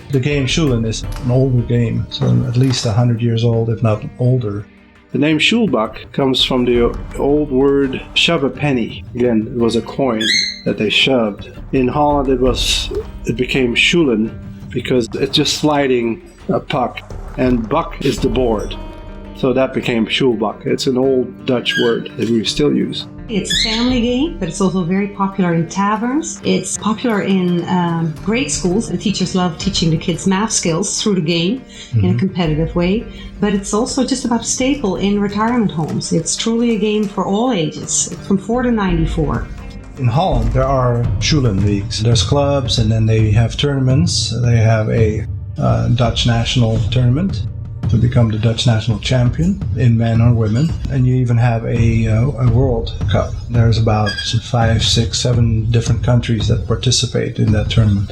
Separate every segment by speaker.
Speaker 1: The game Sjoelen is an older game, so at least 100 years old, if not older.
Speaker 2: The name Sjoelbak comes from the old word shove a penny. Again, it was a coin that they shoved. In Holland it became Sjoelen because it's just sliding a puck, and bak is the board. So that became Sjoelbak. It's an old Dutch word that we still use.
Speaker 3: It's a family game, but it's also very popular in taverns. It's popular in grade schools. The teachers love teaching the kids math skills through the game in a competitive way. But it's also just about a staple in retirement homes. It's truly a game for all ages, from 4 to 94.
Speaker 1: In Holland, there are Sjoelen leagues. There's clubs, and then they have tournaments. They have a Dutch national tournament to become the Dutch national champion in men or women. And you even have a World Cup. There's about 5, 6, 7 different countries that participate in that tournament.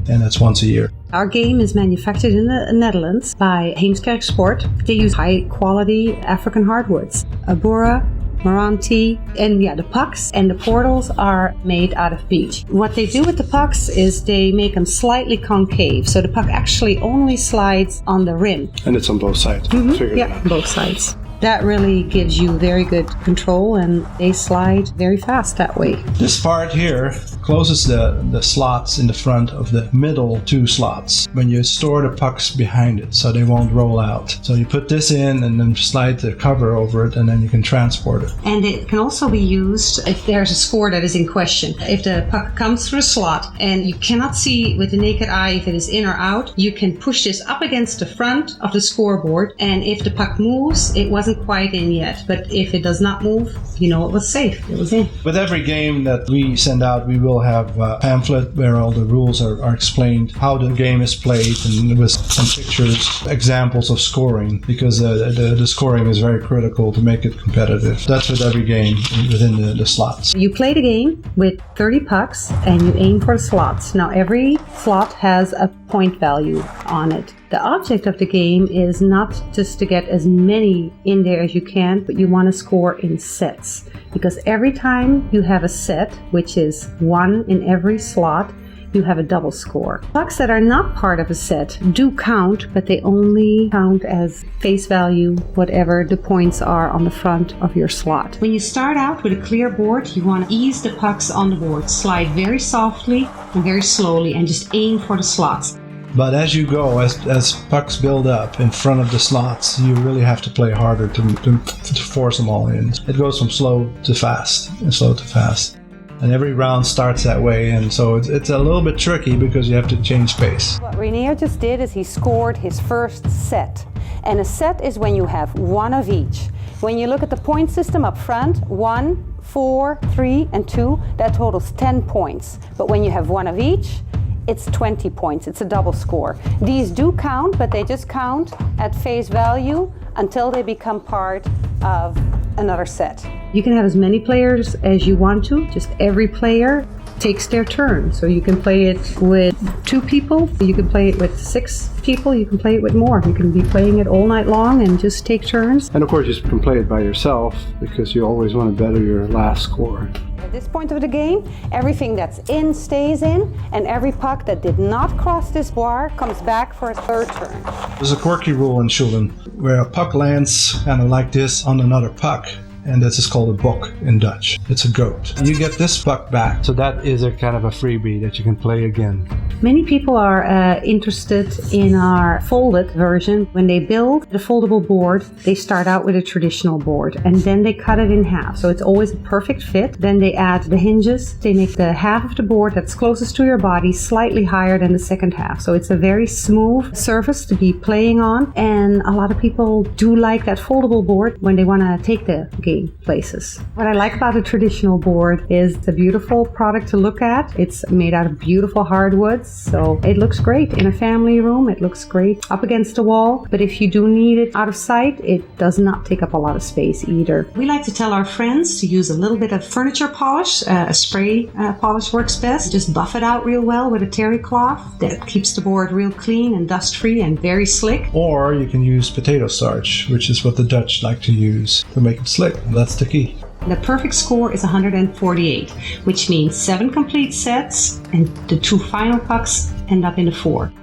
Speaker 1: And that's once a year.
Speaker 3: Our game is manufactured in the Netherlands by Heemskerk Sport. They use high quality African hardwoods. Abura, Meranti, and the pucks and the portals are made out of beech. What they do with the pucks is they make them slightly concave, so the puck actually only slides on the rim.
Speaker 2: And it's on both sides.
Speaker 3: Yeah, both sides. That really gives you very good control, and they slide very fast that way.
Speaker 1: This part here closes the slots in the front of the middle 2 slots when you store the pucks behind it so they won't roll out. So you put this in and then slide the cover over it, and then you can transport it.
Speaker 3: And it can also be used if there's a score that is in question. If the puck comes through a slot and you cannot see with the naked eye if it is in or out, you can push this up against the front of the scoreboard, and if the puck moves, it wasn't quite in yet, but if it does not move, you know it was safe, it was in.
Speaker 1: With every game that we send out, we will have a pamphlet where all the rules are explained, how the game is played, and with some pictures, examples of scoring, because the scoring is very critical to make it competitive. That's with every game within the slots.
Speaker 3: You play the game with 30 pucks and you aim for the slots. Now every slot has a point value on it. The object of the game is not just to get as many in there as you can, but you want to score in sets. Because every time you have a set, which is 1 in every slot, you have a double score. Pucks that are not part of a set do count, but they only count as face value, whatever the points are on the front of your slot. When you start out with a clear board, you want to ease the pucks on the board. Slide very softly and very slowly and just aim for the slots.
Speaker 1: But as you go, as pucks build up in front of the slots, you really have to play harder to force them all in. It goes from slow to fast and slow to fast. And every round starts that way, and so it's a little bit tricky because you have to change pace.
Speaker 4: What Reinier just did is he scored his first set. And a set is when you have 1 of each. When you look at the point system up front, 1, 4, 3, and 2, that totals 10 points. But when you have 1 of each, it's 20 points. It's a double score. These do count, but they just count at face value until they become part of another set.
Speaker 3: You can have as many players as you want to. Just every player takes their turn. So you can play it with 2 people, you can play it with 6 people, you can play it with more. You can be playing it all night long and just take turns.
Speaker 2: And of course you can play it by yourself because you always want to better your last score.
Speaker 4: At this point of the game, everything that's in stays in, and every puck that did not cross this bar comes back for a third turn.
Speaker 1: There's a quirky rule in Sjoelen where a puck lands kind of like this on another puck. And this is called a bok in Dutch. It's a goat. You get this puck back. So that is a kind of a freebie that you can play again.
Speaker 3: Many people are interested in our folded version. When they build the foldable board, they start out with a traditional board and then they cut it in half. So it's always a perfect fit. Then they add the hinges. They make the half of the board that's closest to your body slightly higher than the second half. So it's a very smooth surface to be playing on. And a lot of people do like that foldable board when they want to take the game places. What I like about a traditional board is it's a beautiful product to look at. It's made out of beautiful hardwoods, so it looks great in a family room. It looks great up against a wall, but if you do need it out of sight, it does not take up a lot of space either. We like to tell our friends to use a little bit of furniture polish. A spray polish works best. Just buff it out real well with a terry cloth. That keeps the board real clean and dust-free and very slick.
Speaker 1: Or you can use potato starch, which is what the Dutch like to use to make it slick. That's the key.
Speaker 3: The perfect score is 148, which means 7 complete sets, and the 2 final pucks end up in the 4.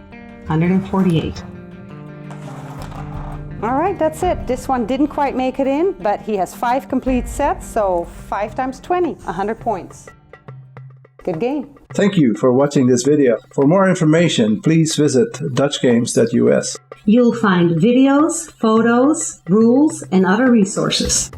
Speaker 3: 148.
Speaker 4: All right, that's it. This one didn't quite make it in, but he has 5 complete sets, so 5 times 20, 100 points. Good game.
Speaker 1: Thank you for watching this video. For more information, please visit DutchGames.us.
Speaker 3: You'll find videos, photos, rules, and other resources.